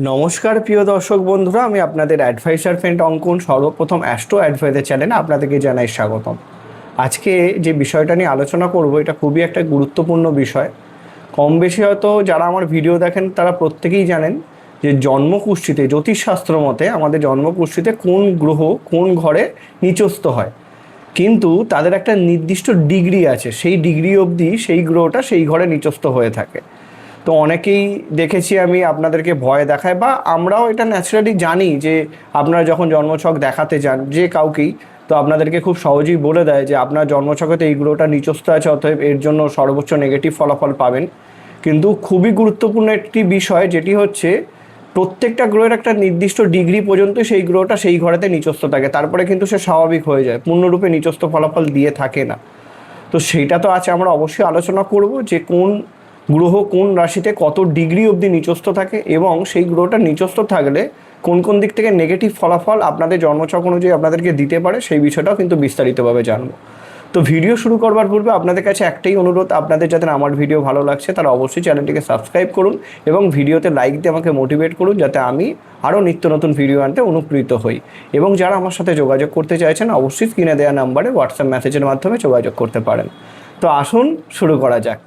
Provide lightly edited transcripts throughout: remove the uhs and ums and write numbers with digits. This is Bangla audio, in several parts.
নমস্কার প্রিয় দর্শক বন্ধুরা, আমি আপনাদের অ্যাডভাইসার ফ্রেন্ড অঙ্কন। সর্বপ্রথম অ্যাস্ট্রো অ্যাডভাইজার চ্যানেলে আপনাদেরকে জানাই স্বাগতম। আজকে যে বিষয়টা নিয়ে আলোচনা করব, এটা খুবই একটা গুরুত্বপূর্ণ বিষয়। কম বেশি হয়তো যারা আমার ভিডিও দেখেন তারা প্রত্যেকেই জানেন যে জন্মকুষ্ঠিতে, জ্যোতিষশাস্ত্র মতে আমাদের জন্মকুষ্ঠিতে কোন গ্রহ কোন ঘরে নিচস্থ হয়, কিন্তু তাদের একটা নির্দিষ্ট ডিগ্রি আছে, সেই ডিগ্রি অবধি সেই গ্রহটা সেই ঘরে নিচস্থ হয়ে থাকে। তো অনেকেই দেখেছি আমি আপনাদেরকে ভয় দেখায়, বা আমরাও এটা ন্যাচারালি জানি যে আপনারা যখন জন্মছক দেখাতে যান যে কাউকেই, তো আপনাদেরকে খুব সহজেই বলে দেয় যে আপনার জন্মছকেতে এই গ্রহটা নিচস্থ আছে, অতএব এর জন্য সর্বোচ্চ নেগেটিভ ফলাফল পাবেন। কিন্তু খুবই গুরুত্বপূর্ণ একটি বিষয় যেটি হচ্ছে, প্রত্যেকটা গ্রহের একটা নির্দিষ্ট ডিগ্রি পর্যন্ত সেই গ্রহটা সেই ঘরেতে নিচস্থ থাকে, তারপরে কিন্তু সে স্বাভাবিক হয়ে যায়, পূর্ণরূপে নিচস্থ ফলাফল দিয়ে থাকে না। তো সেইটা তো আছে, আমরা অবশ্যই আলোচনা করব যে কোন গ্রহ কোন রাশিতে কত ডিগ্রি অবধি নিচস্থ থাকে, এবং সেই গ্রহটা নিচস্থ থাকলে কোন কোন দিক থেকে নেগেটিভ ফলাফল আপনাদের জন্মছক অনুযায়ী আপনাদেরকে দিতে পারে, সেই বিষয়টাও কিন্তু বিস্তারিতভাবে জানবো। তো ভিডিও শুরু করবার পূর্বে আপনাদের কাছে একটাই অনুরোধ, আপনাদের যাদের আমার ভিডিও ভালো লাগছে তারা অবশ্যই চ্যানেলটিকে সাবস্ক্রাইব করুন এবং ভিডিওতে লাইক দিয়ে আমাকে মোটিভেট করুন, যাতে আমি আরও নিত্য নতুন ভিডিও আনতে অনুপ্রেরিত হই। এবং যারা আমার সাথে যোগাযোগ করতে চাইছেন অবশ্যই স্ক্রিনে দেওয়া নাম্বারে হোয়াটসঅ্যাপ মেসেজের মাধ্যমে যোগাযোগ করতে পারেন। তো আসুন শুরু করা যাক।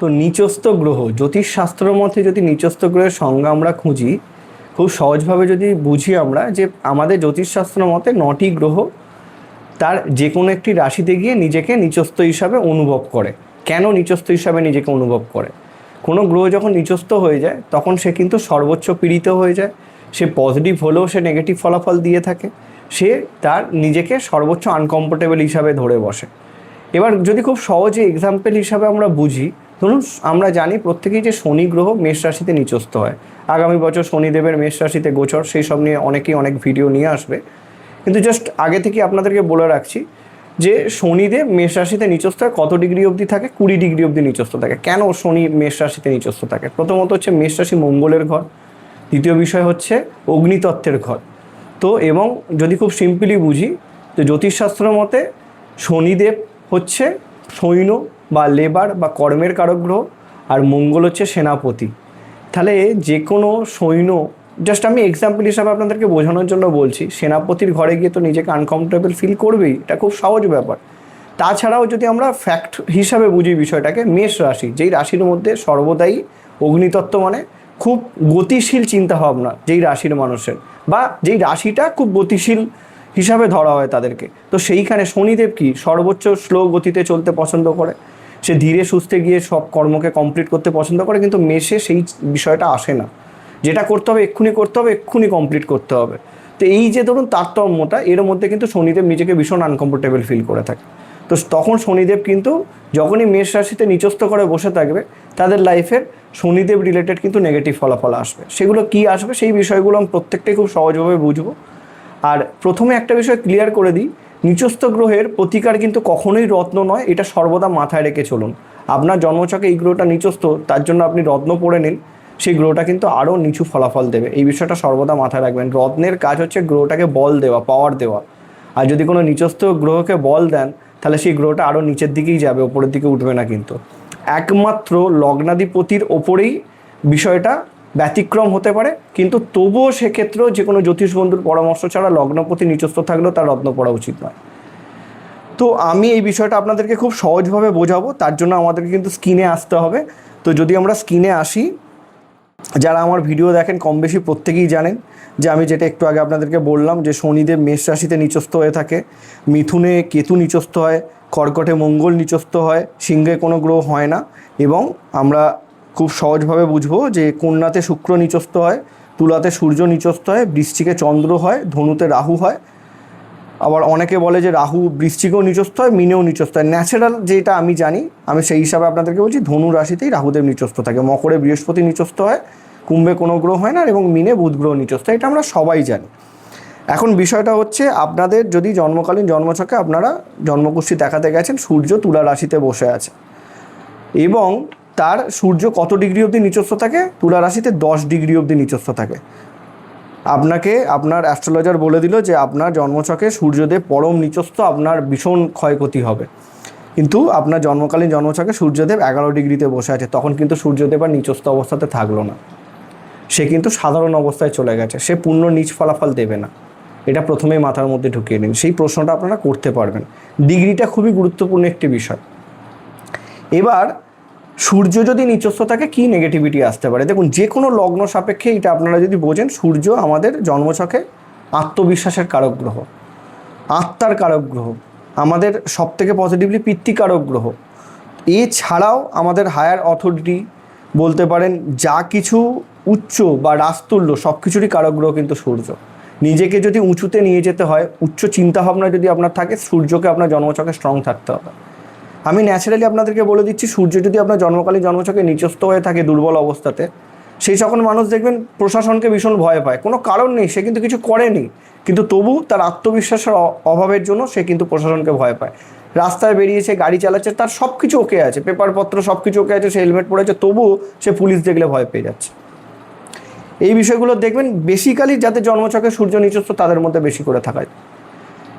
তো নিচস্থ গ্রহ, জ্যোতিষশাস্ত্র মতে যদি নিচস্থ গ্রহের সংজ্ঞা আমরা খুঁজি, খুব সহজভাবে যদি বুঝি আমরা, যে আমাদের জ্যোতিষশাস্ত্র মতে 9টি গ্রহ তার যে কোনো একটি রাশিতে গিয়ে নিজেকে নিচস্থ হিসাবে অনুভব করে। কেন নিচস্থ হিসাবে নিজেকে অনুভব করে? কোনো গ্রহ যখন নিচস্থ হয়ে যায় তখন সে কিন্তু সর্বোচ্চ পীড়িত হয়ে যায়, সে পজিটিভ হলেও সে নেগেটিভ ফলাফল দিয়ে থাকে, সে তার নিজেকে সর্বোচ্চ আনকমফোর্টেবল হিসাবে ধরে বসে। এবার যদি খুব সহজে এক্সাম্পল হিসাবে আমরা বুঝি, ধরুন আমরা জানি প্রত্যেকেই যে শনি গ্রহ মেষ রাশিতে নিচস্থ হয়। আগামী বছর শনিদেবের মেষ রাশিতে গোচর, সেই সব নিয়ে অনেকেই অনেক ভিডিও নিয়ে আসবে, কিন্তু জাস্ট আগে থেকে আপনাদেরকে বলে রাখছি যে শনিদেব মেষ রাশিতে নিচস্থ হয় কত ডিগ্রি অবধি থাকে? 20 ডিগ্রি অবধি নিচস্থ থাকে। কেন শনি মেষ রাশিতে নিচস্থ থাকে? প্রথমত হচ্ছে মেষ রাশি মঙ্গলের ঘর, দ্বিতীয় বিষয় হচ্ছে অগ্নিতত্ত্বের ঘর। তো এবং যদি খুব সিম্পলি বুঝি, তো জ্যোতিষশাস্ত্র মতে শনিদেব হচ্ছে সৈন্য বা লেবার বা কর্মের কারক গ্রহ, আর মঙ্গল হচ্ছে সেনাপতি। তাহলে যে কোনো সৈন্য, জাস্ট আমি এক্সাম্পল হিসাবে আপনাদেরকে বোঝানোর জন্য বলছি, সেনাপতির ঘরে গিয়ে তো নিজেকে আনকমফোর্টেবল ফিল করবেই, এটা খুব সহজ ব্যাপার। তাছাড়াও যদি আমরা ফ্যাক্ট হিসাবে বুঝি বিষয়টাকে, মেষ রাশি যেই রাশির মধ্যে সর্বদাই অগ্নিতত্ত্ব, মানে খুব গতিশীল চিন্তাভাবনা যেই রাশির মানুষের, বা যেই রাশিটা খুব গতিশীল হিসাবে ধরা হয় তাদেরকে, তো সেইখানে শনিদেব কি সর্বোচ্চ স্লো গতিতে চলতে পছন্দ করে, সে ধীরে সুস্থে গিয়ে সব কর্মকে কমপ্লিট করতে পছন্দ করে। কিন্তু মেষে সেই বিষয়টা আসে না, যেটা করতে হবে এক্ষুনি করতে হবে, এক্ষুনি কমপ্লিট করতে হবে। তো এই যে ধরুন তারতম্যটা, এর মধ্যে কিন্তু শনিদেব নিজেকে ভীষণ আনকমফোর্টেবল ফিল করে থাকে। তো তখন শনিদেব কিন্তু যখনই মেষ রাশিতে নিচস্থ করে বসে থাকবে, তাদের লাইফের শনিদেব রিলেটেড কিন্তু নেগেটিভ ফলাফল আসবে। সেগুলো কি আসবে সেই বিষয়গুলো আমি প্রত্যেকটাই খুব সহজভাবে বুঝবো। আর প্রথমে একটা বিষয় ক্লিয়ার করে দিই, নিচস্থ গ্রহের প্রতিকার কিন্তু কখনোই রত্ন নয়, এটা সর্বদা মাথায় রেখে চলুন। আপনার জন্মছকে এই গ্রহটা নিচস্থ, তার জন্য আপনি রত্ন পড়ে নিন, সেই গ্রহটা কিন্তু আরও নিচু ফলাফল দেবে, এই বিষয়টা সর্বদা মাথায় রাখবেন। রত্নের কাজ হচ্ছে গ্রহটাকে বল দেওয়া, পাওয়ার দেওয়া। আর যদি কোনো নিচস্থ গ্রহকে বল দেন, তাহলে সেই গ্রহটা আরও নিচের দিকেই যাবে, ওপরের দিকে উঠবে না। কিন্তু একমাত্র লগ্নাধিপতির ওপরেই বিষয়টা ব্যতিক্রম হতে পারে, কিন্তু তবুও সেক্ষেত্রেও যে কোনো জ্যোতিষ বন্ধুর পরামর্শ ছাড়া লগ্নপতি নিচস্থ থাকলেও তার রত্ন পড়া উচিত নয়। তো আমি এই বিষয়টা আপনাদেরকে খুব সহজভাবে বোঝাবো, তার জন্য আমাদেরকে কিন্তু স্ক্রিনে আসতে হবে। তো যদি আমরা স্ক্রিনে আসি, যারা আমার ভিডিও দেখেন কম বেশি প্রত্যেকেই জানেন যে আমি যেটা একটু আগে আপনাদেরকে বললাম, যে শনিদেব মেষ রাশিতে নিচস্থ হয়ে থাকে, মিথুনে কেতু নিচস্থ হয়, কর্কটে মঙ্গল নিচস্থ হয়, সিংহে কোনো গ্রহ হয় না। এবং আমরা খুব সহজভাবে বুঝবো যে কন্যাতে শুক্র নিচস্থ হয়, তুলাতে সূর্য নিচস্থ হয়, বৃশ্চিকে চন্দ্র হয়, ধনুতে রাহু হয়। আবার অনেকে বলে যে রাহু বৃশ্চিকেও নিচস্থ হয়, মিনেও নিচস্থ হয়। ন্যাচারাল যেটা আমি জানি, আমি সেই হিসাবে আপনাদেরকে বলছি, ধনু রাশিতেই রাহুদেব নিচস্থ থাকে, মকরে বৃহস্পতি নিচস্থ হয়, কুম্ভে কোনো গ্রহ হয় না, এবং মিনে বুধ গ্রহ নিচস্থ হয়, এটা আমরা সবাই জানি। এখন বিষয়টা হচ্ছে, আপনাদের যদি জন্মকালীন জন্মছকে আপনারা জন্মকুষ্ঠী দেখাতে গেছেন, সূর্য তুলা রাশিতে বসে আছে, এবং তার সূর্য কত ডিগ্রি অবধি নিচস্থ থাকে? তুলা রাশিতে 10 ডিগ্রি অবধি নিচস্থ থাকে। আপনাকে আপনার অ্যাস্ট্রোলজার বলে দিল যে আপনার জন্মছকে সূর্যদেব পরম নিচস্থ, আপনার ভীষণ ক্ষয়ক্ষতি হবে। কিন্তু আপনার জন্মকালীন জন্মছকে সূর্যদেব 11 ডিগ্রিতে বসে আছে, তখন কিন্তু সূর্যদেব আর নিচস্থ অবস্থাতে থাকলো না, সে কিন্তু সাধারণ অবস্থায় চলে গেছে, সে পূর্ণ নিচ ফলাফল দেবে না। এটা প্রথমেই মাথার মধ্যে ঢুকিয়ে নিন, সেই প্রশ্নটা আপনারা করতে পারবেন। ডিগ্রিটা খুবই গুরুত্বপূর্ণ একটি বিষয়। এবার সূর্য যদি নিচস্থ থাকে কী নেগেটিভিটি আসতে পারে? দেখুন, যে কোনো লগ্ন সাপেক্ষে এটা আপনারা যদি বোঝেন, সূর্য আমাদের জন্মছকে আত্মবিশ্বাসের কারক গ্রহ, আত্মার কারক গ্রহ, আমাদের সবথেকে পজিটিভলি পিতৃকারক গ্রহ। এছাড়াও আমাদের হায়ার অথরিটি বলতে পারেন, যা কিছু উচ্চ বা রাজতুল্য সব কিছুরই কারক গ্রহ কিন্তু সূর্য। নিজেকে যদি উঁচুতে নিয়ে যেতে হয়, উচ্চ চিন্তাভাবনা যদি আপনার থাকে, সূর্যকে আপনার জন্মছকে স্ট্রং থাকতে হবে। আমি ন্যাচারালি আপনাদেরকে বলে দিচ্ছি, সূর্য যদি আপনার জন্মকালীন জন্মছকে নিচস্থ হয়ে থাকে দুর্বল অবস্থাতে, সেই সকল মানুষ দেখবেন প্রশাসনকে ভীষণ ভয় পায়, কোনো কারণ নেই, সে কিন্তু কিছু করেনি, কিন্তু তবু তার আত্মবিশ্বাসের অভাবের জন্য সে কিন্তু প্রশাসনকে ভয় পায়। রাস্তায় বেরিয়েছে, গাড়ি চালাচ্ছে, তার সব কিছু ওকে আছে, পেপারপত্র সব কিছু ওকে আছে, সে হেলমেট পরেছে, তবুও সে পুলিশ দেখলে ভয় পেয়ে যাচ্ছে। এই বিষয়গুলো দেখবেন বেসিক্যালি যাদের জন্মছকে সূর্য নিচস্থ তাদের মধ্যে বেশি করে থাকায়।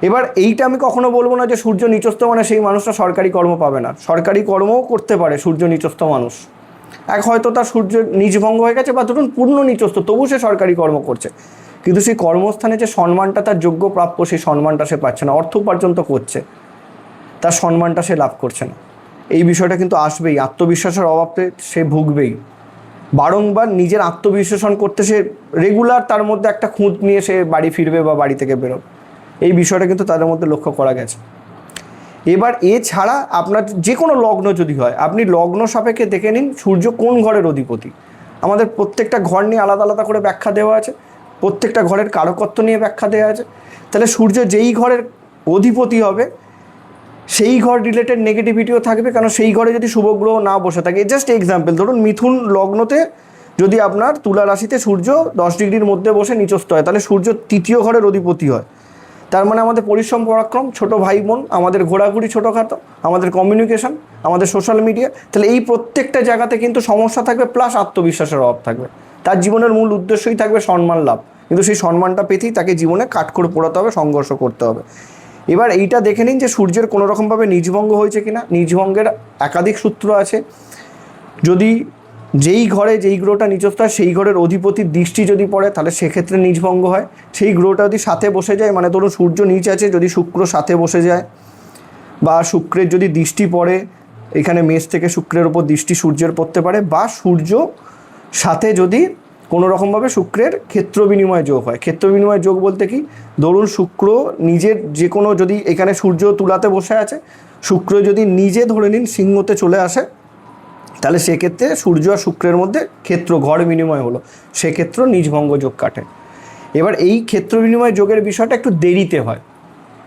এবার এইটা আমি কখনো বলবো না যে সূর্য নিচস্থ মানে সেই মানুষটা সরকারি কর্ম পাবে না, সরকারি কর্মও করতে পারে সূর্য নিচস্থ মানুষ। হয়তো তার সূর্য নিজভঙ্গ হয়ে গেছে, বা ধরুন পূর্ণ নিচস্থ, তবু সে সরকারি কর্ম করছে, কিন্তু সেই কর্মস্থানে যে সম্মানটা তার যোগ্য প্রাপ্য, সেই সম্মানটা সে পাচ্ছে না। অর্থ উপার্জন তো করছে, তার সম্মানটা সে লাভ করছে না। এই বিষয়টা কিন্তু আসবেই, আত্মবিশ্বাসের অভাবে সে ভুগবেই। বারংবার নিজের আত্মবিশ্লেষণ করতে সে রেগুলার, তার মধ্যে একটা খুঁত নিয়ে সে বাড়ি ফিরবে বা বাড়ি থেকে বেরোবে। এই বিষয়টা কিন্তু তাদের মধ্যে লক্ষ্য করা গেছে। এবার এছাড়া আপনার যে কোনো লগ্ন যদি হয়, আপনি লগ্ন সাপেক্ষে দেখে নিন সূর্য কোন ঘরের অধিপতি। আমাদের প্রত্যেকটা ঘর নিয়ে আলাদা আলাদা করে ব্যাখ্যা দেওয়া আছে, প্রত্যেকটা ঘরের কারকত্ব নিয়ে ব্যাখ্যা দেওয়া আছে। তাহলে সূর্য যেই ঘরের অধিপতি হবে, সেই ঘর রিলেটেড নেগেটিভিটিও থাকবে, কারণ সেই ঘরে যদি শুভ গ্রহ না বসে থাকে। জাস্ট এক্সাম্পল, ধরুন মিথুন লগ্নতে যদি আপনার তুলা রাশিতে সূর্য 10 ডিগ্রির মধ্যে বসে নিচস্থ হয়, তাহলে সূর্য তৃতীয় ঘরের অধিপতি হয়। তার মানে আমাদের পরিশ্রম পরাক্রম, ছোটো ভাই বোন, আমাদের ঘোরাঘুরি ছোটোখাটো, আমাদের কমিউনিকেশন, আমাদের সোশ্যাল মিডিয়া, তাহলে এই প্রত্যেকটা জায়গাতে কিন্তু সমস্যা থাকবে, প্লাস আত্মবিশ্বাসের অভাব থাকবে। তার জীবনের মূল উদ্দেশ্যই থাকবে সম্মান লাভ, কিন্তু সেই সম্মানটা পেতেই তাকে জীবনে কাট করে পোড়াতে হবে, সংঘর্ষ করতে হবে। এবার এইটা দেখে নিন যে সূর্যের কোনো রকমভাবে নিজভঙ্গ হয়েছে কিনা। নিজভঙ্গের একাধিক সূত্র আছে। যদি যেই ঘরে যেই গ্রহটা নিচস্থ হয়, সেই ঘরের অধিপতির দৃষ্টি যদি পড়ে, তাহলে সেক্ষেত্রে নিজভঙ্গ হয়। সেই গ্রহটা যদি সাথে বসে যায়, মানে ধরুন সূর্য নিচ আছে, যদি শুক্র সাথে বসে যায়, বা শুক্রের যদি দৃষ্টি পড়ে, এখানে মেষ থেকে শুক্রের ওপর দৃষ্টি সূর্যের পড়তে পারে, বা সূর্য সাথে যদি কোনো রকমভাবে শুক্রের ক্ষেত্র বিনিময় যোগ হয়। ক্ষেত্র বিনিময় যোগ বলতে কি, ধরুন শুক্র নিজের যে কোনো, যদি এখানে সূর্য তুলাতে বসে আছে, শুক্র যদি নিজে ধরে নিন সিংহতে চলে আসে, তাহলে সেক্ষেত্রে সূর্য আর শুক্রের মধ্যে ক্ষেত্র ঘর বিনিময় হলো, সেক্ষেত্র নিজভঙ্গ যোগ কাটে। এবার এই ক্ষেত্র বিনিময় যোগের বিষয়টা একটু দেরিতে হয়।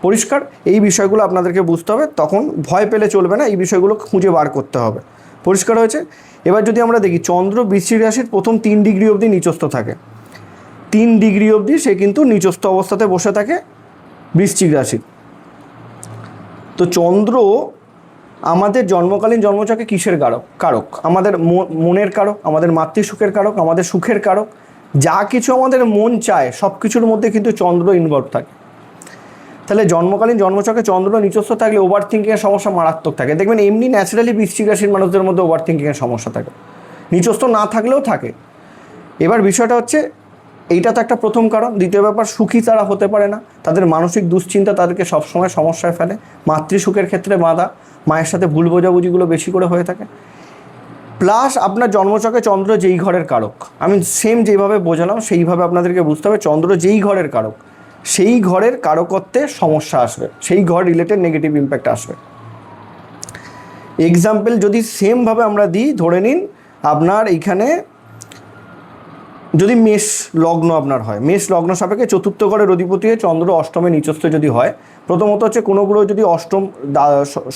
পরিষ্কার? এই বিষয়গুলো আপনাদেরকে বুঝতে হবে, তখন ভয় পেলে চলবে না, এই বিষয়গুলো খুঁজে বার করতে হবে। পরিষ্কার হয়েছে? এবার যদি আমরা দেখি, চন্দ্র বৃশ্চিক রাশির প্রথম 3 ডিগ্রি অবধি নিচস্থ থাকে, 3 ডিগ্রি অবধি সে কিন্তু নিচস্থ অবস্থাতে বসে থাকে বৃশ্চিক রাশি। তো চন্দ্র আমাদের জন্মকালীন জন্মছকে কিসের কারক? আমাদের মনের কারক, আমাদের মাতৃসুখের কারক, আমাদের সুখের কারক। যা কিছু আমাদের মন চায় সব কিছুর মধ্যে কিন্তু চন্দ্র ইনভলভ থাকে। তাহলে জন্মকালীন জন্মছকে চন্দ্র নিচস্থ থাকলে ওভার থিঙ্কিংয়ের সমস্যা মারাত্মক থাকে। দেখবেন এমনি ন্যাচারালি বৃশ্চিক রাশির মানুষদের মধ্যে ওভার থিঙ্কিংয়ের সমস্যা থাকে, নিচস্থ না থাকলেও থাকে। এবার বিষয়টা হচ্ছে, এইটা তো একটা প্রথম কারণ। দ্বিতীয় ব্যাপার, সুখী তারা হতে পারে না, তাদের মানসিক দুশ্চিন্তা তাদেরকে সবসময় সমস্যায় ফেলে। মাতৃসুখের ক্ষেত্রে বাধা, মায়ের সাথে ভুল বোঝাবুঝিগুলো বেশি করে হয়ে থাকে। প্লাস আপনার জন্মছকে চন্দ্র যেই ঘরের কারক, আমি সেম যেভাবে বোঝালাম সেইভাবে আপনাদেরকে বুঝতে হবে, চন্দ্র যেই ঘরের কারক, সেই ঘরের কারকত্বে সমস্যা আসবে, সেই ঘর রিলেটেড নেগেটিভ ইম্প্যাক্ট আসবে। এক্সাম্পল যদি সেমভাবে আমরা দিই, ধরে নিন আপনার এইখানে যদি মেষ লগ্ন আপনার হয়, মেষ লগ্ন সাপেক্ষে চতুর্থ ঘরের অধিপতি হয়ে চন্দ্র অষ্টমে নিচস্থ যদি হয়, প্রথমত হচ্ছে কোনো গ্রহ যদি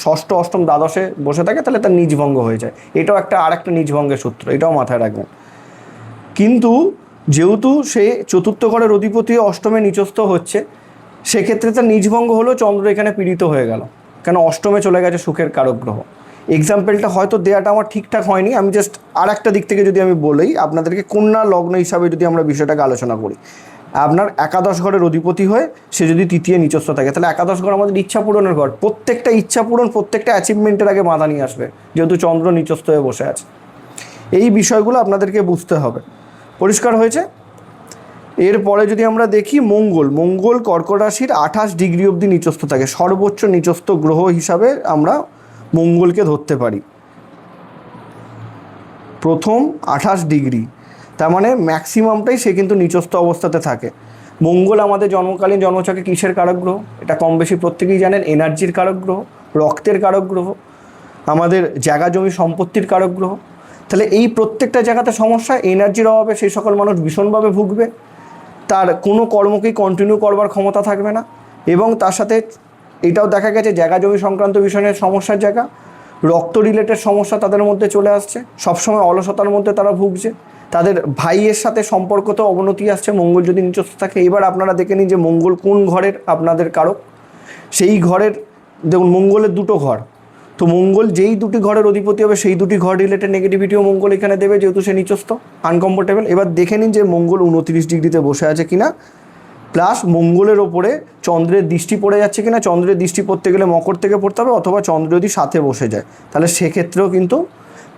ষষ্ঠ অষ্টম দ্বাদশে বসে থাকে, তাহলে তার নিজভঙ্গ হয়ে যায়। এটাও আরেকটা নিজভঙ্গের সূত্র, এটাও মাথায় রাখবেন। কিন্তু যেহেতু সে চতুর্থ ঘরের অধিপতি অষ্টমে নিচস্থ হচ্ছে, সেক্ষেত্রে তার নিজভঙ্গ হলেও চন্দ্র এখানে পীড়িত হয়ে গেল, কেন অষ্টমে চলে গেছে সুখের কারক গ্রহ। এক্সাম্পলটা হয়তো দেওয়াটা আমার ঠিকঠাক হয়নি, আমি জাস্ট আর একটা দিক থেকে যদি আমি বলি আপনাদেরকে, কন্যা লগ্ন হিসাবে যদি আমরা বিষয়টাকে আলোচনা করি, আপনার একাদশ ঘরের অধিপতি হয়ে সে যদি তৃতীয় নিচস্থ থাকে, তাহলে একাদশ ঘর আমাদের ইচ্ছা পূরণের ঘর। প্রত্যেকটা ইচ্ছা পূরণ, প্রত্যেকটা অ্যাচিভমেন্টের আগে বাধা নিয়ে আসবে, যেহেতু চন্দ্র নিচস্থ হয়ে বসে আছে। এই বিষয়গুলো আপনাদেরকে বুঝতে হবে। পরিষ্কার হয়েছে? এরপরে যদি আমরা দেখি মঙ্গল কর্কট রাশির 28 ডিগ্রি অবধি নিচস্থ থাকে। সর্বোচ্চ নিচস্থ গ্রহ হিসাবে আমরা মঙ্গলকে ধরতে পারি। প্রথম 28 ডিগ্রি, তার মানে ম্যাক্সিমামটাই সে কিন্তু নিচস্থ অবস্থাতে থাকে। মঙ্গল আমাদের জন্মকালীন জন্মছকে কিসের কারক গ্রহ? এটা কম বেশি প্রত্যেকেই জানেন। এনার্জির কারক গ্রহ, রক্তের কারক গ্রহ, আমাদের জায়গা জমি সম্পত্তির কারক গ্রহ। তাহলে এই প্রত্যেকটা জায়গাতে সমস্যা, এনার্জির অভাবে সেই সকল মানুষ ভীষণভাবে ভুগবে, তার কোনো কর্মকেই কন্টিনিউ করবার ক্ষমতা থাকবে না। এবং তার সাথে এটাও দেখা গেছে জায়গা জমি সংক্রান্ত বিষয়ের সমস্যার জায়গা, রক্ত রিলেটেড সমস্যা তাদের মধ্যে চলে আসছে, সবসময় অলসতার মধ্যে তারা ভুগছে, তাদের ভাইয়ের সাথে সম্পর্কতেও অবনতি আসছে মঙ্গল যদি নিচস্থ থাকে। এবার আপনারা দেখে নিন যে মঙ্গল কোন ঘরের আপনাদের কারক। সেই ঘরের দেখুন মঙ্গলের দুটো ঘর, তো মঙ্গল যেই দুটি ঘরের অধিপতি হবে সেই দুটি ঘর রিলেটেড নেগেটিভিটিও মঙ্গল এখানে দেবে, যেহেতু সে নিচস্থ, আনকমফোর্টেবল। এবার দেখে নিন যে মঙ্গল 29 ডিগ্রিতে বসে আছে কিনা, প্লাস মঙ্গলের ওপরে চন্দ্রের দৃষ্টি পড়ে যাচ্ছে কিনা। চন্দ্রের দৃষ্টি পড়তে গেলে মকর থেকে পড়তে হবে, অথবা চন্দ্র যদি সাথে বসে যায় তাহলে সেক্ষেত্রেও কিন্তু,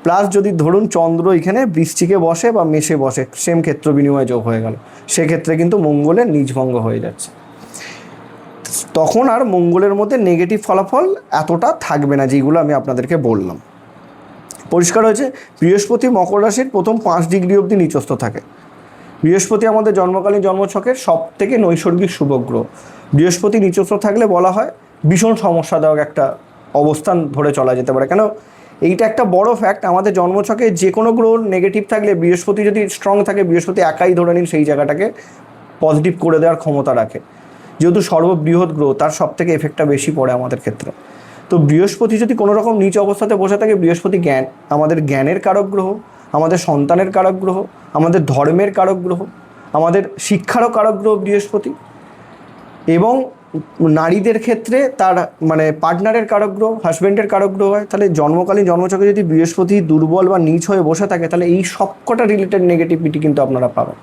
প্লাস যদি ধরুন চন্দ্র এখানে বৃশ্চিকে বসে বা মেষে বসে, সেম ক্ষেত্র বিনিময় যোগ হয়ে গেল, সেক্ষেত্রে কিন্তু মঙ্গলের নীচভঙ্গ হয়ে যাচ্ছে। তখন আর মঙ্গলের মধ্যে নেগেটিভ ফলাফল এতটা থাকবে না, যেগুলো আমি আপনাদেরকে বললাম। পরিষ্কার হয়েছে? বৃহস্পতি মকর রাশির প্রথম 5 ডিগ্রি অবধি নিচস্থ থাকে। বৃহস্পতি আমাদের জন্মকালীন জন্মছকের সব থেকে নৈসর্গিক শুভগ্রহ। বৃহস্পতি নিচস্থ থাকলে বলা হয় ভীষণ সমস্যাদায়ক একটা অবস্থান ধরে চলা যেতে পারে। কেন? এইটা একটা বড় ফ্যাক্ট, আমাদের জন্মছকে যে কোনো গ্রহ নেগেটিভ থাকলে বৃহস্পতি যদি স্ট্রং থাকে, বৃহস্পতি একাই ধরে নিন সেই জায়গাটাকে পজিটিভ করে দেওয়ার ক্ষমতা রাখে। যেহেতু সর্ববৃহৎ গ্রহ, তার সব থেকে এফেক্টটা বেশি পড়ে আমাদের ক্ষেত্রে। তো বৃহস্পতি যদি কোনো রকম নিচ অবস্থাতে বসে থাকে, বৃহস্পতি আমাদের জ্ঞানের কারক গ্রহ, আমাদের সন্তানের কারক গ্রহ, আমাদের ধর্মের কারক গ্রহ, আমাদের শিক্ষারও কারক গ্রহ বৃহস্পতি, এবং নারীদের ক্ষেত্রে তার মানে পার্টনারের কারক গ্রহ, হাজব্যান্ডের কারক গ্রহ হয়। তাহলে জন্মকালীন জন্মছকে যদি বৃহস্পতি দুর্বল বা নিচ হয়ে বসে থাকে, তাহলে এই সবকটা রিলেটেড নেগেটিভিটি কিন্তু আপনারা পাবেন।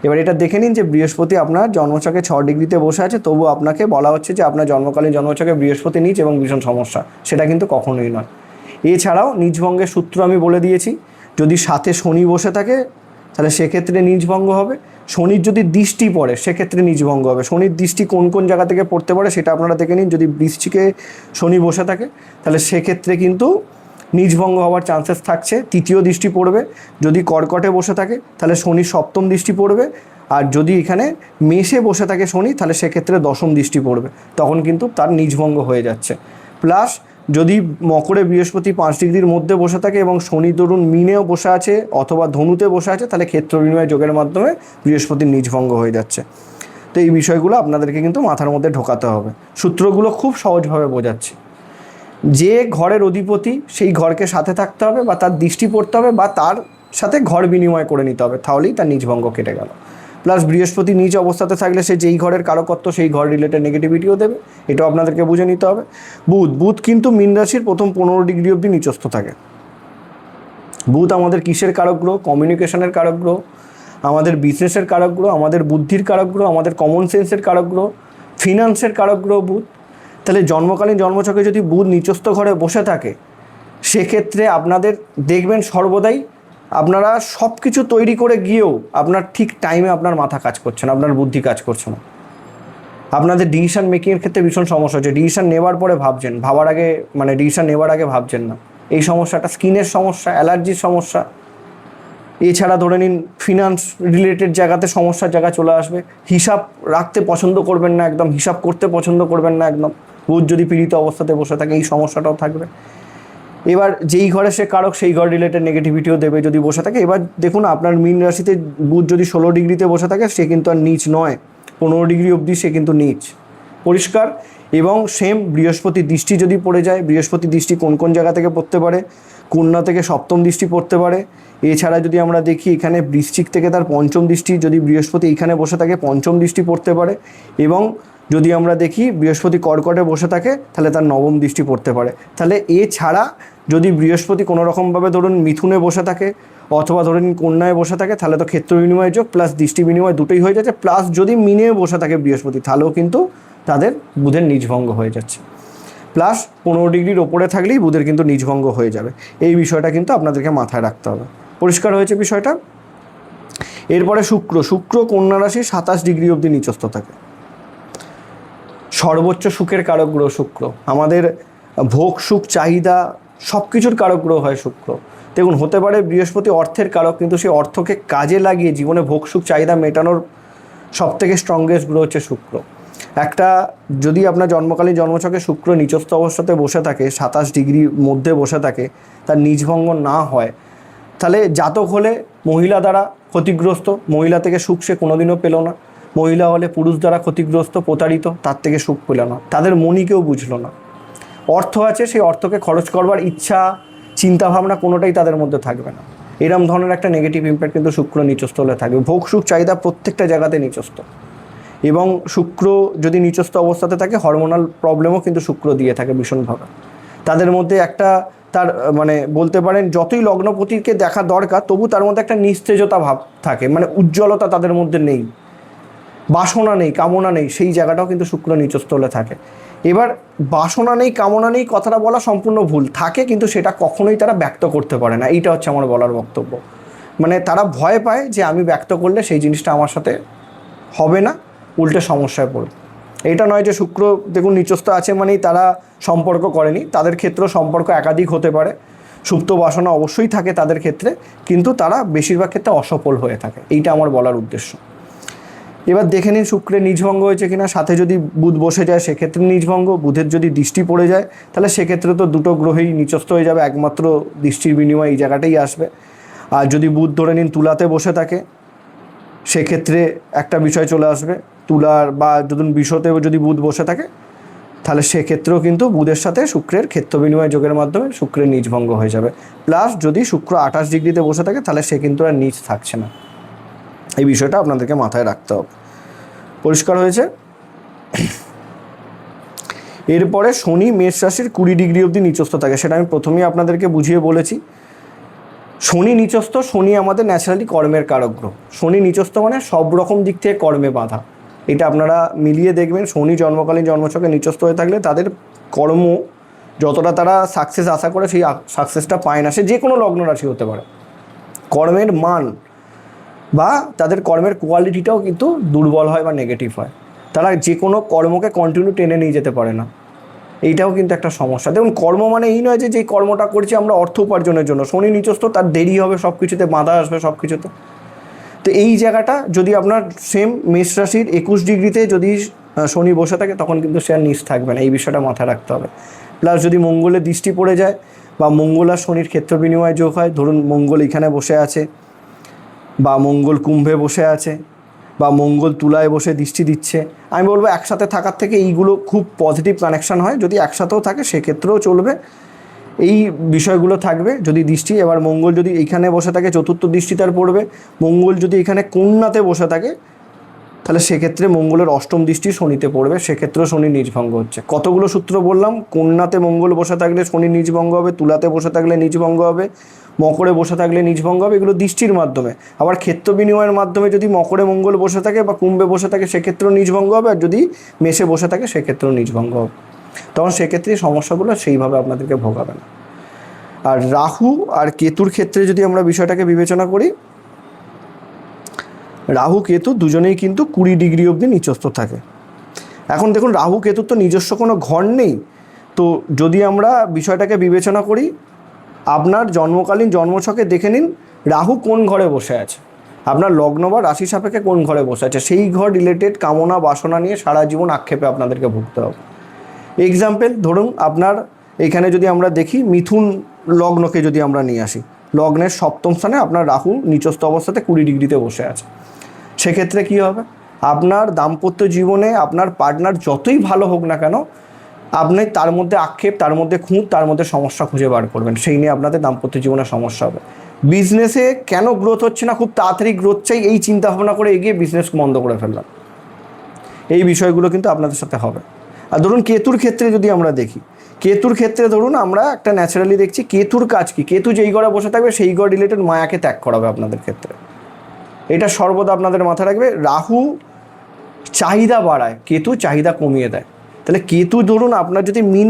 এবার এটা দেখে নিন যে বৃহস্পতি আপনার জন্মছকে 6 ডিগ্রিতে বসে আছে, তবু আপনাকে বলা হচ্ছে যে আপনার জন্মকালীন জন্মছকে বৃহস্পতি নিচ এবং ভীষণ সমস্যা, সেটা কিন্তু কখনোই নয়। এছাড়াও নীচভঙ্গের সূত্র আমি বলে দিয়েছি, যদি সাথে শনি বসে থাকে তাহলে সেক্ষেত্রে নীচভঙ্গ হবে। শনির যদি দৃষ্টি পড়ে সেক্ষেত্রে নীচভঙ্গ হবে। শনির দৃষ্টি কোন কোন জায়গা থেকে পড়তে পারে সেটা আপনারা দেখে নিন। যদি বৃশ্চিকে শনি বসে থাকে তাহলে সেক্ষেত্রে কিন্তু নীচভঙ্গ হওয়ার চান্সেস থাকছে, তৃতীয় দৃষ্টি পড়বে। যদি কর্কটে বসে থাকে তাহলে শনির সপ্তম দৃষ্টি পড়বে, আর যদি এখানে মেষে বসে থাকে শনি তাহলে সেক্ষেত্রে দশম দৃষ্টি পড়বে, তখন কিন্তু তার নীচভঙ্গ হয়ে যাচ্ছে। প্লাস যদি মকরে বৃহস্পতি 5 ডিগ্রির মধ্যে বসে থাকে এবং শনি ধরুন মিনেও বসে আছে অথবা ধনুতে বসে আছে, তাহলে ক্ষেত্র বিনিময় যোগের মাধ্যমে বৃহস্পতির নীচভঙ্গ হয়ে যাচ্ছে। তো এই বিষয়গুলো আপনাদেরকে কিন্তু মাথার মধ্যে ঢোকাতে হবে। সূত্রগুলো খুব সহজভাবে বোঝাচ্ছি। যে ঘরের অধিপতি সেই ঘরকে সাথে থাকতে হবে, বা তার দৃষ্টি পড়তে হবে, বা তার সাথে ঘর বিনিময় করে নিতে হবে, তাহলেই তার নীচভঙ্গ কেটে গেল। প্লাস বৃহস্পতি নিচ অবস্থাতে থাকলে সে যেই ঘরের কারকত্ব সেই ঘর রিলেটেড নেগেটিভিটিও দেবে, এটাও আপনাদেরকে বুঝে নিতে হবে। বুধ কিন্তু মীন রাশির প্রথম 15 ডিগ্রি অবধি নিচস্থ থাকে। বুধ আমাদের কিসের কারক গ্রহ? কমিউনিকেশনের কারক গ্রহ, আমাদের বিজনেসের কারক গ্রহ, আমাদের বুদ্ধির কারক গ্রহ, আমাদের কমন সেন্সের কারক গ্রহ, ফিনান্সের কারক গ্রহ বুধ। তাহলে জন্মকালীন জন্মছকে যদি বুধ নিচস্থ ঘরে বসে থাকে, সেক্ষেত্রে আপনাদের দেখবেন সর্বদাই আপনারা সব কিছু তৈরি করে গিয়েও আপনার ঠিক টাইমে আপনার মাথা কাজ করছে না, আপনার বুদ্ধি কাজ করছে না। আপনাদের ডিসিশন মেকিংয়ের ক্ষেত্রে ভীষণ সমস্যা হচ্ছে। ডিসিশন নেওয়ার পরে ভাবছেন, ভাবার আগে মানে ডিসিশন নেওয়ার আগে ভাবছেন না। এই সমস্যাটা স্কিনের সমস্যা, অ্যালার্জির সমস্যা, এছাড়া ধরে নিন ফিনান্স রিলেটেড জায়গাতে সমস্যার জায়গা চলে আসবে। হিসাব রাখতে পছন্দ করবেন না, একদম হিসাব করতে পছন্দ করবেন না একদম। বুধ যদি পীড়িত অবস্থাতে বসে থাকে এই সমস্যাটাও থাকবে। এবার যেই ঘরে সে কারক সেই ঘর রিলেটেড নেগেটিভিটিও দেবে যদি বসে থাকে। এবার দেখুন আপনার মীন রাশিতে বুধ যদি 16 ডিগ্রিতে বসে থাকে, সে কিন্তু আর নিচ নয়, 15 ডিগ্রি অবধি সে কিন্তু নিচ, পরিষ্কার। এবং সেম বৃহস্পতি দৃষ্টি যদি পড়ে যায়, বৃহস্পতি দৃষ্টি কোন কোন জায়গা থেকে পড়তে পারে? কন্যা থেকে সপ্তম দৃষ্টি পড়তে পারে। এছাড়া যদি আমরা দেখি এখানে বৃশ্চিক থেকে তার পঞ্চম দৃষ্টি, যদি বৃহস্পতি এইখানে বসে থাকে পঞ্চম দৃষ্টি পড়তে পারে। এবং যদি আমরা দেখি বৃহস্পতি কর্কটে বসে থাকে তাহলে তার নবম দৃষ্টি পড়তে পারে। তাহলে এছাড়া যদি বৃহস্পতি কোনো রকমভাবে ধরুন মিথুনে বসে থাকে অথবা ধরে নিন কন্যায় বসে থাকে, তাহলে তো ক্ষেত্র বিনিময় যোগ প্লাস দৃষ্টি বিনিময় দুটোই হয়ে যাচ্ছে, প্লাস যদি মিনে বসে থাকে বৃহস্পতি, তাহলেও কিন্তু তাদের বুধের নিজভঙ্গ হয়ে যাচ্ছে। প্লাস 15 ডিগ্রির ওপরে থাকলেই বুধের কিন্তু নিজভঙ্গ হয়ে যাবে। এই বিষয়টা কিন্তু আপনাদেরকে মাথায় রাখতে হবে। পরিষ্কার হয়েছে বিষয়টা? এরপরে শুক্র কন্যা রাশি 27 ডিগ্রি অবধি নিচস্থ থাকে। সর্বোচ্চ সুখের কারক গ্রহ শুক্র, আমাদের ভোগ সুখ চাহিদা সব কিছুর কারক গ্রহ হয় শুক্র। দেখুন, হতে পারে বৃহস্পতি অর্থের কারক, কিন্তু সেই অর্থকে কাজে লাগিয়ে জীবনে ভোগ সুখ চাহিদা মেটানোর সবথেকে স্ট্রংগেস্ট গ্রহ হচ্ছে শুক্র। একটা যদি আপনার জন্মকালীন জন্মছকে শুক্র নিচস্থ অবস্থাতে বসে থাকে, 27 ডিগ্রির মধ্যে বসে থাকে, তার নিজভঙ্গ না হয়, তাহলে জাতক হলে মহিলা দ্বারা ক্ষতিগ্রস্ত, মহিলা থেকে সুখ সে কোনোদিনও পেল না। মহিলা হলে পুরুষ দ্বারা ক্ষতিগ্রস্ত, প্রতারিত, তার থেকে সুখ পেল না, তাদের মনই কেউ বুঝলো না। অর্থ আছে, সেই অর্থকে খরচ করবার ইচ্ছা চিন্তাভাবনা কোনোটাই তাদের মধ্যে থাকবে না। এরম ধরনের একটা নেগেটিভ ইম্প্যাক্ট কিন্তু শুক্র নিচস্থ হলে থাকবে। ভোগ সুখ চাহিদা প্রত্যেকটা জায়গাতে নিচস্থ, এবং শুক্র যদি নিচস্থ অবস্থাতে থাকে হরমোনাল প্রবলেমও কিন্তু শুক্র দিয়ে থাকে ভীষণভাবে। তাদের মধ্যে একটা তার মানে বলতে পারেন যতই লগ্নপতিকে দেখা দরকার, তবু তার মধ্যে একটা নিস্তেজতা ভাব থাকে, মানে উজ্জ্বলতা তাদের মধ্যে নেই, বাসনা নেই, কামনা নেই, সেই জায়গাটাও কিন্তু শুক্র নিচস্থ হলে থাকে। এবার বাসনা নেই, কামনা নেই কথাটা বলা সম্পূর্ণ ভুল, থাকে কিন্তু সেটা কখনোই তারা ব্যক্ত করতে পারে না। এইটা হচ্ছে আমার বলার বক্তব্য। মানে তারা ভয় পায় যে আমি ব্যক্ত করলে সেই জিনিসটা আমার সাথে হবে না, উল্টে সমস্যায় পড়বে। এটা নয় যে শুক্র দেখুন নিচস্থ আছে মানেই তারা সম্পর্ক করেনি, তাদের ক্ষেত্রে সম্পর্ক একাধিক হতে পারে, সুপ্ত বাসনা অবশ্যই থাকে তাদের ক্ষেত্রে, কিন্তু তারা বেশিরভাগ ক্ষেত্রে অসফল হয়ে থাকে। এইটা আমার বলার উদ্দেশ্য। এবার দেখে নিন শুক্রের নিজভঙ্গ হয়েছে কিনা। সাথে যদি বুধ বসে যায় সেক্ষেত্রে নিজভঙ্গ, বুধের যদি দৃষ্টি পড়ে যায় তাহলে সেক্ষেত্রে তো দুটো গ্রহেই নিচস্থ হয়ে যাবে, একমাত্র দৃষ্টির বিনিময় এই জায়গাটাই আসবে। আর যদি বুধ ধরে নিন তুলাতে বসে থাকে, সেক্ষেত্রে একটা বিষয় চলে আসবে, তুলার বা ধরুন বিষতেও যদি বুধ বসে থাকে, তাহলে সেক্ষেত্রেও কিন্তু বুধের সাথে শুক্রের ক্ষেত্র বিনিময় যোগের মাধ্যমে শুক্রের নিজভঙ্গ হয়ে যাবে। প্লাস যদি শুক্র 28 ডিগ্রিতে বসে থাকে, তাহলে সে কিন্তু আর নিচ থাকছে না। এই বিষয়টা আপনাদেরকে মাথায় রাখতে হবে। পরিষ্কার হয়েছে? এরপরে শনি মেষ রাশির 20 ডিগ্রি অবধি নিচস্থ থাকে, সেটা আমি প্রথমেই আপনাদেরকে বুঝিয়ে বলেছি। শনি নিচস্থ, শনি আমাদের ন্যাচারালি কর্মের কারক গ্রহ। শনি নিচস্থ মানে সব রকম দিক থেকে কর্মে বাধা। এটা আপনারা মিলিয়ে দেখবেন, শনি জন্মকালীন জন্মছকে নিচস্থ হয়ে থাকলে তাদের কর্ম যতটা তারা সাকসেস আশা করে সেই সাকসেসটা পায় না। সে যে কোনো লগ্ন রাশি হতে পারে। কর্মের মান বা তাদের কর্মের কোয়ালিটিটাও কিন্তু দুর্বল হয় বা নেগেটিভ হয়। তারা যে কোনো কর্মকে কন্টিনিউ টেনে নিয়ে যেতে পারে না। এইটাও কিন্তু একটা সমস্যা। দেখুন, কর্ম মানে এই নয় যে যেই কর্মটা করছি আমরা অর্থ উপার্জনের জন্য। শনি নিচস্থ, তার দেরি হবে সব কিছুতে, বাধা আসবে সব কিছুতে। তো এই জায়গাটা যদি আপনার সেম মেষ রাশির 21 ডিগ্রিতে যদি শনি বসে থাকে, তখন কিন্তু সে আর নিচ থাকবে না। এই বিষয়টা মাথায় রাখতে হবে। প্লাস যদি মঙ্গলের দৃষ্টি পড়ে যায় বা মঙ্গল আর শনির ক্ষেত্র বিনিময় যোগ হয়, ধরুন মঙ্গল এখানে বসে আছে বা মঙ্গল কুম্ভে বসে আছে বা মঙ্গল তুলায় বসে দৃষ্টি দিচ্ছে, আমি বলবো একসাথে থাকার থেকে এইগুলো খুব পজিটিভ কানেকশান হয়। যদি একসাথেও থাকে সেক্ষেত্রেও চলবে, এই বিষয়গুলো থাকবে। যদি দৃষ্টি, এবার মঙ্গল যদি এইখানে বসে থাকে, চতুর্থ দৃষ্টি তার পড়বে। মঙ্গল যদি এখানে কন্যাতে বসে থাকে, তাহলে সেক্ষেত্রে মঙ্গলের অষ্টম দৃষ্টি শনিতে পড়বে, সেক্ষেত্রেও শনি নিজভঙ্গ হচ্ছে। কতগুলো সূত্র বললাম, কন্যাতে মঙ্গল বসে থাকলে শনি নিজভঙ্গ হবে, তুলাতে বসে থাকলে নিজভঙ্গ হবে, মকরে বসে থাকলে নিজভঙ্গ হবে, এগুলো দৃষ্টির মাধ্যমে। আবার ক্ষেত্র বিনিময়ের মাধ্যমে যদি মকরে মঙ্গল বসে থাকে বা কুম্ভে বসে থাকে সেক্ষেত্রেও নিজভঙ্গ হবে, আর যদি মেষে বসে থাকে সেক্ষেত্রেও নিজভঙ্গ হবে। তখন সেক্ষেত্রে সমস্যাগুলো সেইভাবে আপনাদেরকে ভোগাবে না। আর রাহু আর কেতুর ক্ষেত্রে যদি আমরা বিষয়টাকে বিবেচনা করি, রাহু কেতু দুজনেই কিন্তু 20 ডিগ্রি অবধি নিচস্থ থাকে। এখন দেখুন, রাহু কেতুর তো নিজস্ব কোনো ঘর নেই। তো যদি আমরা বিষয়টাকে বিবেচনা করি, আপনার জন্মকালীন জন্মছকে দেখে নিন রাহু কোন ঘরে বসে আছে, আপনার লগ্ন বা রাশি সাপেক্ষে কোন ঘরে বসে আছে, সেই ঘর রিলেটেড কামনা বাসনা নিয়ে সারা জীবন আক্ষেপে আপনাদেরকে ভুগতে হবে। এক্সাম্পল ধরুন, আপনার এখানে যদি আমরা দেখি মিথুন লগ্নকে যদি আমরা নিয়ে আসি, লগ্নের সপ্তম স্থানে আপনার রাহু নিচস্থ অবস্থাতে 20 ডিগ্রিতে বসে আছে। সেক্ষেত্রে কী হবে, আপনার দাম্পত্য জীবনে আপনার পার্টনার যতই ভালো হোক না কেন, আপনি তার মধ্যে আক্ষেপ, তার মধ্যে খুঁত, তার মধ্যে সমস্যা খুঁজে বার করবেন, সেই নিয়ে আপনাদের দাম্পত্য জীবনে সমস্যা হবে। বিজনেসে কেন গ্রোথ হচ্ছে না, খুব তাড়াতাড়ি গ্রোথ চাই, এই চিন্তা ভাবনা করে এগিয়ে বিজনেস বন্ধ করে ফেললাম, এই বিষয়গুলো কিন্তু আপনাদের সাথে হবে। আর ধরুন কেতুর ক্ষেত্রে যদি আমরা দেখি, কেতুর ক্ষেত্রে ধরুন আমরা একটা ন্যাচারালি দেখছি কেতুর কাজ কি, কেতু যেই ঘরে বসে থাকবে সেই ঘর রিলেটেড মায়াকে ত্যাগ করাবে আপনাদের ক্ষেত্রে, এটা সর্বদা আপনাদের মাথায় রাখবে। রাহু চাহিদা বাড়ায়, কেতু চাহিদা কমিয়ে দেয়। তাহলে কেতু ধরুন আপনার যদি মীন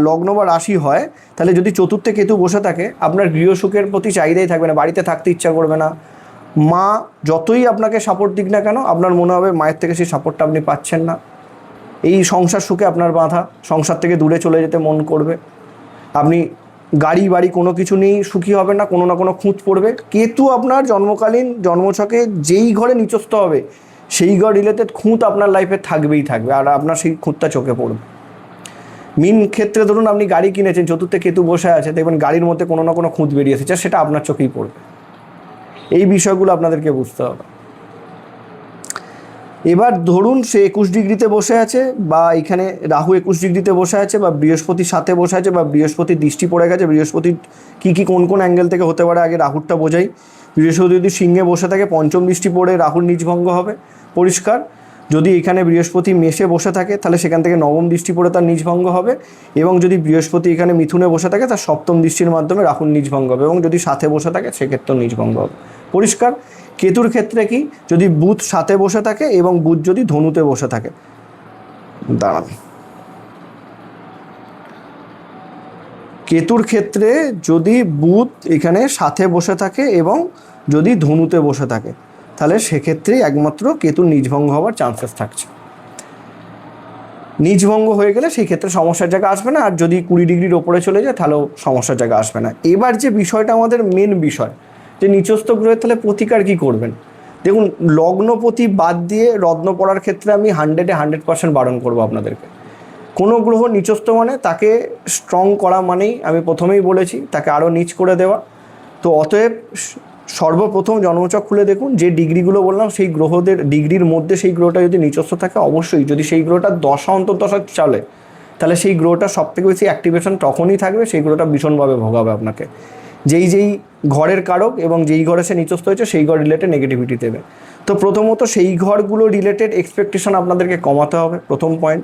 লগ্ন বা রাশি হয়, তাহলে যদি চতুর্থে কেতু বসে থাকে আপনার গৃহসুখের প্রতি চাহিদাই থাকবে না, বাড়িতে থাকতে ইচ্ছা করবে না। মা যতই আপনাকে সাপোর্ট দিক না কেন আপনার মনে হবে মায়ের থেকে সেই সাপোর্টটা আপনি পাচ্ছেন না, এই সংসার সুখে আপনার বাধা, সংসার থেকে দূরে চলে যেতে মন করবে, আপনি গাড়ি বাড়ি কোনো কিছু নেই সুখী হবে না, কোনো না কোনো খুঁত পড়বে। কেতু আপনার জন্মকালীন জন্মছকে যেই ঘরে নিচস্থ হবে সেই ঘর রিলেটেড খুঁত আপনার লাইফে থাকবেই থাকবে, আর আপনার সেই খুঁতটা চোখে পড়বে। মিন ক্ষেত্রে ধরুন আপনি গাড়ি কিনেছেন, চতুর্থে কেতু বসে আছে, দেখবেন গাড়ির মধ্যে কোনো না কোনো খুঁত বেরিয়ে এসেছে, সেটা আপনার চোখেই পড়বে। এই বিষয়গুলো আপনাদেরকে বুঝতে হবে। এবার ধরুন সে 21 ডিগ্রিতে বসে আছে, বা এখানে রাহু 21 ডিগ্রিতে বসে আছে, বা বৃহস্পতি সাথে বসে আছে, বা বৃহস্পতির দৃষ্টি পড়ে গেছে। বৃহস্পতির কী কোন কোন অ্যাঙ্গেল থেকে হতে পারে আগে রাহুরটা বোঝাই। বৃহস্পতি যদি সিংহে বসে থাকে পঞ্চম দৃষ্টি পড়ে রাহুর নিজভঙ্গ হবে, পরিষ্কার। যদি এখানে বৃহস্পতি মেষে বসে থাকে তাহলে সেখান থেকে নবম দৃষ্টি পড়ে তার নিজভঙ্গ হবে, এবং যদি বৃহস্পতি এখানে মিথুনে বসে থাকে তার সপ্তম দৃষ্টির মাধ্যমে রাহুর নিজভঙ্গ হবে, এবং যদি সাথে বসে থাকে সেক্ষেত্রেও নিজভঙ্গ হবে, পরিষ্কার। কেতুর ক্ষেত্রে কি, যদি বুধ সাথে বসে থাকে এবং বুধ যদি ধনুতে বসে থাকে, দাঁড়ান, কেতুর ক্ষেত্রে যদি বুধ এখানে সাথে বসে থাকে এবং যদি ধনুতে বসে থাকে তাহলে সেক্ষেত্রেই একমাত্র কেতুর নিজভঙ্গ হওয়ার চান্সেস থাকছে। নিজভঙ্গ হয়ে গেলে সেই ক্ষেত্রে সমস্যার জায়গা আসবে না, আর যদি 20 ডিগ্রির ওপরে চলে যায় তাহলেও সমস্যার জায়গা আসবে না। এবার যে বিষয়টা আমাদের মেন বিষয়, যে নিচস্থ গ্রহের তাহলে প্রতিকার কী করবেন। দেখুন, লগ্নপতি বাদ দিয়ে রত্ন পড়ার ক্ষেত্রে আমি 100% বারণ করবো আপনাদেরকে। কোনো গ্রহ নিচস্থ মানে তাকে স্ট্রং করা মানেই, আমি প্রথমেই বলেছি, তাকে আরও নিচ করে দেওয়া। তো অতএব সর্বপ্রথম জন্মচক খুলে দেখুন, যে ডিগ্রিগুলো বললাম সেই গ্রহদের ডিগ্রির মধ্যে সেই গ্রহটা যদি নিচস্থ থাকে, অবশ্যই যদি সেই গ্রহটা দশা অন্তর্দশা চলে তাহলে সেই গ্রহটা সবথেকে বেশি অ্যাক্টিভেশন তখনই থাকবে, সেই গ্রহটা ভীষণভাবে ভোগাবে আপনাকে। যেই ঘরের কারক এবং যেই ঘরে সে নিচস্থ হয়েছে সেই ঘর রিলেটেড নেগেটিভিটি দেবে। তো প্রথমত সেই ঘরগুলো রিলেটেড এক্সপেকটেশন আপনাদেরকে কমাতে হবে, প্রথম পয়েন্ট।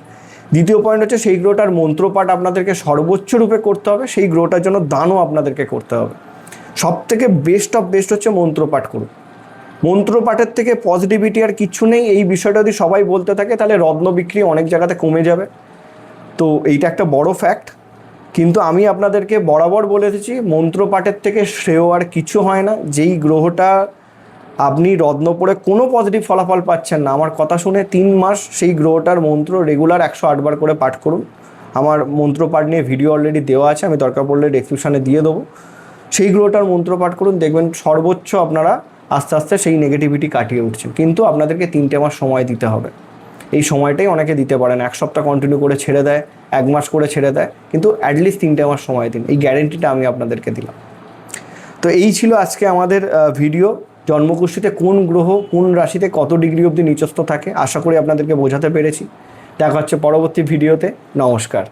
দ্বিতীয় পয়েন্ট হচ্ছে সেই গ্রহটার মন্ত্রপাঠ আপনাদেরকে সর্বোচ্চ রূপে করতে হবে, সেই গ্রহটার জন্য দানও আপনাদেরকে করতে হবে। সব থেকে বেস্ট অফ বেস্ট হচ্ছে মন্ত্রপাঠ করুন। মন্ত্রপাঠের থেকে পজিটিভিটি আর কিছু নেই। এই বিষয়টা যদি সবাই বলতে থাকে তাহলে রত্ন বিক্রি অনেক জায়গাতে কমে যাবে। তো এইটা একটা বড় ফ্যাক্ট। কিন্তু আমি আপনাদেরকে বরাবর বলে এসেছি, মন্ত্রপাঠের থেকে শ্রেয় আর কিছু হয় না। যেই গ্রহটা আপনি রত্ন পড়ে কোনো পজিটিভ ফলাফল পাচ্ছেন না, আমার কথা শুনে 3 মাস সেই গ্রহটার মন্ত্র রেগুলার 108 বার করে পাঠ করুন। আমার মন্ত্রপাঠ নিয়ে ভিডিও অলরেডি দেওয়া আছে, আমি দরকার পড়লে ডেসক্রিপশানে দিয়ে দেবো। সেই গ্রহটার মন্ত্রপাঠ করুন, দেখবেন সর্বোচ্চ আপনারা আস্তে আস্তে সেই নেগেটিভিটি কাটিয়ে উঠছেন। কিন্তু আপনাদেরকে 3টে মাস সময় দিতে হবে। এই সময়টাই অনেকে দিতে পারে না, 1 সপ্তাহ কন্টিনিউ করে ছেড়ে দেয়, 1 মাস করে ছেড়ে দেয়, কিন্তু অ্যাটলিস্ট 3টে মাস সময় দিন, এই গ্যারেন্টিটা আমি আপনাদেরকে দিলাম। তো এই ছিল আজকে আমাদের ভিডিও, জন্মকুষ্ঠিতে কোন গ্রহ কোন রাশিতে কত ডিগ্রি অবধি নিচস্থ থাকে। আশা করি আপনাদেরকে বোঝাতে পেরেছি। দেখা হচ্ছে পরবর্তী ভিডিওতে। নমস্কার।